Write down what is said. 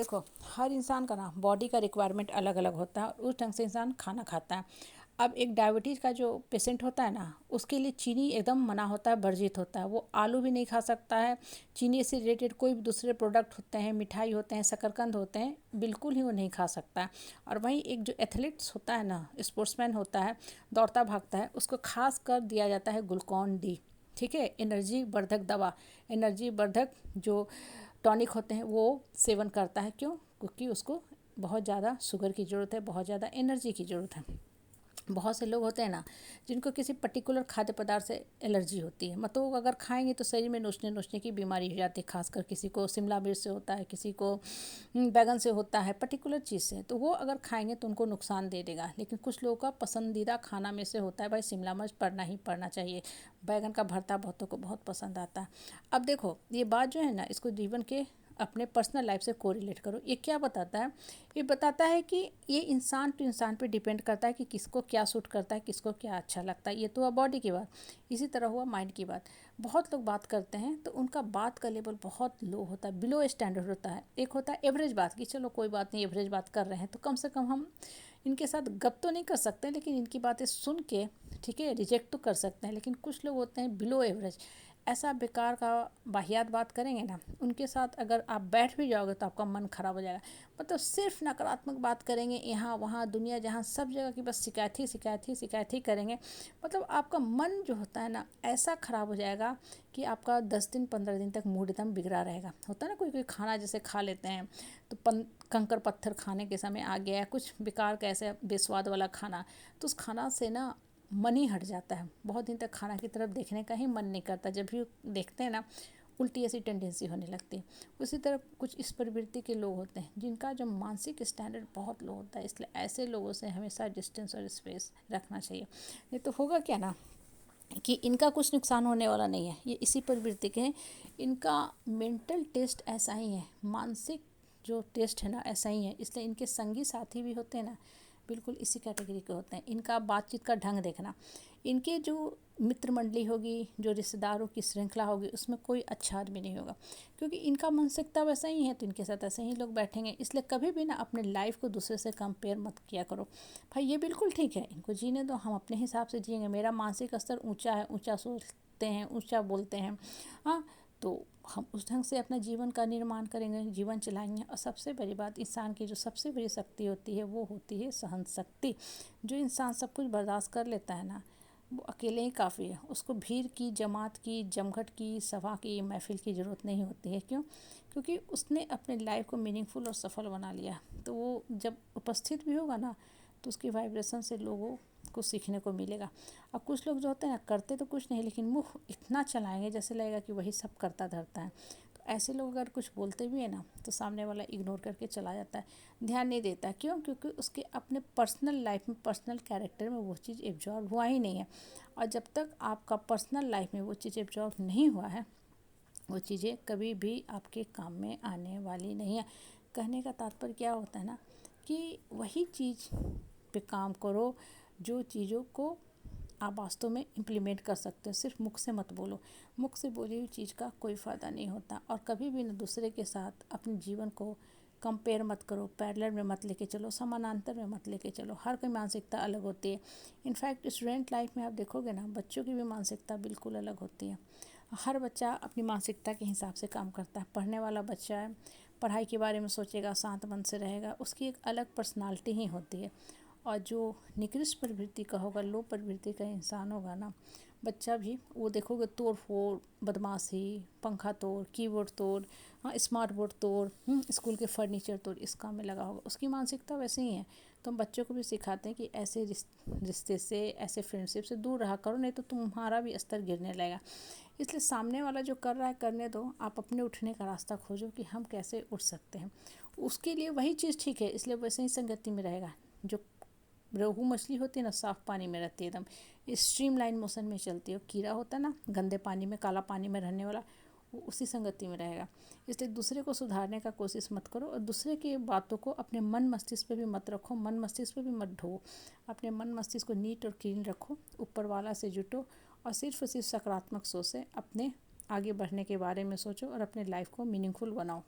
देखो, हर इंसान का ना बॉडी का रिक्वायरमेंट अलग अलग होता है और उस ढंग से इंसान खाना खाता है। अब एक डायबिटीज़ का जो पेशेंट होता है ना, उसके लिए चीनी एकदम मना होता है, वर्जित होता है। वो आलू भी नहीं खा सकता है, चीनी से रिलेटेड कोई भी दूसरे प्रोडक्ट होते हैं, मिठाई होते हैं, शकरकंद होते हैं, बिल्कुल ही वो नहीं खा सकता है। और वहीं एक जो एथलीट्स होता है ना, स्पोर्ट्समैन होता है, दौड़ता भागता है, उसको खास कर दिया जाता है ग्लूकॉन डी। ठीक है, एनर्जी वर्धक दवा, एनर्जी वर्धक जो टॉनिक होते हैं वो सेवन करता है। क्यों? क्योंकि उसको बहुत ज़्यादा शुगर की ज़रूरत है, बहुत ज़्यादा एनर्जी की ज़रूरत है। बहुत से लोग होते हैं ना, जिनको किसी पर्टिकुलर खाद्य पदार्थ से एलर्जी होती है, मतलब वो अगर खाएंगे तो शरीर में नोचने नोचने की बीमारी हो जाती है। खासकर किसी को शिमला मिर्च से होता है, किसी को बैगन से होता है, पर्टिकुलर चीज़ से, तो वो अगर खाएंगे तो उनको नुकसान दे देगा। लेकिन कुछ लोगों का पसंदीदा खाना में से होता है भाई शिमला मिर्च पड़ना ही पड़ना चाहिए। बैगन का भरता बहुतों को बहुत पसंद आता है। अब देखो, ये बात जो है ना, इसको जीवन के अपने पर्सनल लाइफ से कोरिलेट करो। ये क्या बताता है? ये बताता है कि ये इंसान टू इंसान पे डिपेंड करता है कि किसको क्या सूट करता है, किसको क्या अच्छा लगता है। ये तो हुआ बॉडी की बात। इसी तरह हुआ माइंड की बात। बहुत लोग बात करते हैं तो उनका बात का लेवल बहुत लो होता है, बिलो स्टैंडर्ड होता है। एक होता है एवरेज बात की, चलो कोई बात नहीं, एवरेज बात कर रहे हैं तो कम से कम हम इनके साथ गप तो नहीं कर सकते, लेकिन इनकी बातें सुन के ठीक है रिजेक्ट तो कर सकते हैं। लेकिन कुछ लोग होते हैं बिलो एवरेज, ऐसा बेकार का वाहियात बात करेंगे ना, उनके साथ अगर आप बैठ भी जाओगे तो आपका मन खराब हो जाएगा। मतलब सिर्फ नकारात्मक बात करेंगे, यहाँ वहाँ दुनिया जहाँ सब जगह की बस शिकायत ही शिकायत ही शिकायत ही करेंगे। मतलब आपका मन जो होता है ना, ऐसा ख़राब हो जाएगा कि आपका 10 दिन 15 दिन तक मूड एकदम बिगड़ा रहेगा। होता है ना, कोई कोई खाना जैसे खा लेते हैं तो कंकर पत्थर खाने के समय आ गया है, कुछ बेकार का ऐसे बेस्वाद वाला खाना, तो उस खाना से ना मन ही हट जाता है। बहुत दिन तक खाना की तरफ देखने का ही मन नहीं करता। जब भी देखते हैं ना, उल्टी ऐसी टेंडेंसी होने लगती है। उसी तरह कुछ इस प्रवृत्ति के लोग होते हैं जिनका जो मानसिक स्टैंडर्ड बहुत लो होता है। इसलिए ऐसे लोगों से हमेशा डिस्टेंस और स्पेस रखना चाहिए। नहीं तो होगा क्या ना, कि इनका कुछ नुकसान होने वाला नहीं है, ये इसी प्रवृत्ति के हैं। इनका मेंटल टेस्ट ऐसा ही है, मानसिक जो टेस्ट है ना ऐसा ही है। इसलिए इनके संगी साथी भी होते हैं ना, बिल्कुल इसी कैटेगरी के होते हैं। इनका बातचीत का ढंग देखना, इनके जो मित्र मंडली होगी, जो रिश्तेदारों की श्रृंखला होगी, उसमें कोई अच्छा आदमी नहीं होगा। क्योंकि इनका मानसिकता वैसा ही है, तो इनके साथ ऐसे ही लोग बैठेंगे। इसलिए कभी भी ना अपने लाइफ को दूसरे से कंपेयर मत किया करो। भाई ये बिल्कुल ठीक है, इनको जीने दो, हम अपने हिसाब से जिएंगे। मेरा मानसिक स्तर ऊंचा है, ऊंचा सोचते हैं, ऊंचा बोलते हैं, हाँ, तो हम उस ढंग से अपने जीवन का निर्माण करेंगे, जीवन चलाएंगे। और सबसे बड़ी बात, इंसान की जो सबसे बड़ी शक्ति होती है वो होती है सहन शक्ति। जो इंसान सब कुछ बर्दाश्त कर लेता है ना, वो अकेले ही काफ़ी है। उसको भीड़ की, जमात की, जमघट की, सभा की, महफिल की ज़रूरत नहीं होती है। क्यों? क्योंकि उसने अपने लाइफ को मीनिंगफुल और सफल बना लिया। तो वो जब उपस्थित भी होगा ना, तो उसकी वाइब्रेशन से लोगों को सीखने को मिलेगा। और कुछ लोग जो होते हैं ना, करते तो कुछ नहीं, लेकिन मुँह इतना चलाएंगे जैसे लगेगा कि वही सब करता धरता है। तो ऐसे लोग अगर कुछ बोलते भी है ना, तो सामने वाला इग्नोर करके चला जाता है, ध्यान नहीं देता। क्यों? क्योंकि उसके अपने पर्सनल लाइफ में, पर्सनल कैरेक्टर में वो चीज़ एब्जॉर्व हुआ ही नहीं है। और जब तक आपका पर्सनल लाइफ में वो चीज़ एब्जॉर्व नहीं हुआ है, वो चीज़ें कभी भी आपके काम में आने वाली नहीं है। कहने का तात्पर्य क्या होता है ना, कि वही चीज़ पे काम करो जो चीज़ों को आप वास्तव में इम्प्लीमेंट कर सकते हो। सिर्फ मुख से मत बोलो, मुख से बोली हुई चीज़ का कोई फ़ायदा नहीं होता। और कभी भी न दूसरे के साथ अपने जीवन को कंपेयर मत करो, पैरेलल में मत लेके चलो, समानांतर में मत लेके चलो। हर कोई मानसिकता अलग होती है। इनफैक्ट स्टूडेंट लाइफ में आप देखोगे ना, बच्चों की भी मानसिकता बिल्कुल अलग होती है। हर बच्चा अपनी मानसिकता के हिसाब से काम करता है। पढ़ने वाला बच्चा है, पढ़ाई के बारे में सोचेगा, शांत मन से रहेगा, उसकी एक अलग पर्सनालिटी ही होती है। और जो निकृष्ट प्रवृत्ति का होगा, लो प्रवृत्ति का इंसान होगा ना, बच्चा भी, वो देखोगे तोड़ फोड़, बदमाशी, पंखा तोड़, कीबोर्ड तोड़, हाँ, स्मार्ट बोर्ड तोड़, स्कूल के फर्नीचर तोड़, इस काम में लगा होगा। उसकी मानसिकता वैसे ही है। तो हम बच्चों को भी सिखाते हैं कि ऐसे रिश्ते से, ऐसे फ्रेंडशिप से दूर रहा करो, नहीं तो तुम्हारा भी स्तर गिरने लगेगा। इसलिए सामने वाला जो कर रहा है करने दो, आप अपने उठने का रास्ता खोजो कि हम कैसे उठ सकते हैं। उसके लिए वही चीज़ ठीक है, इसलिए वैसे ही संगति में रहेगा। जो रोहू मछली होती है ना, साफ़ पानी में रहती है, एकदम स्ट्रीम लाइन मोशन में चलती है। कीड़ा होता है ना, गंदे पानी में, काला पानी में रहने वाला, वो उसी संगति में रहेगा। इसलिए दूसरे को सुधारने का कोशिश मत करो, और दूसरे की बातों को अपने मन मस्तिष्क पे भी मत रखो, मन मस्तिष्क पे भी मत ढो। अपने मन मस्तिष्क को नीट और क्लीन रखो, ऊपर वाला से जुटो, और सिर्फ सकारात्मक सोच से अपने आगे बढ़ने के बारे में सोचो और अपने लाइफ को मीनिंगफुल बनाओ।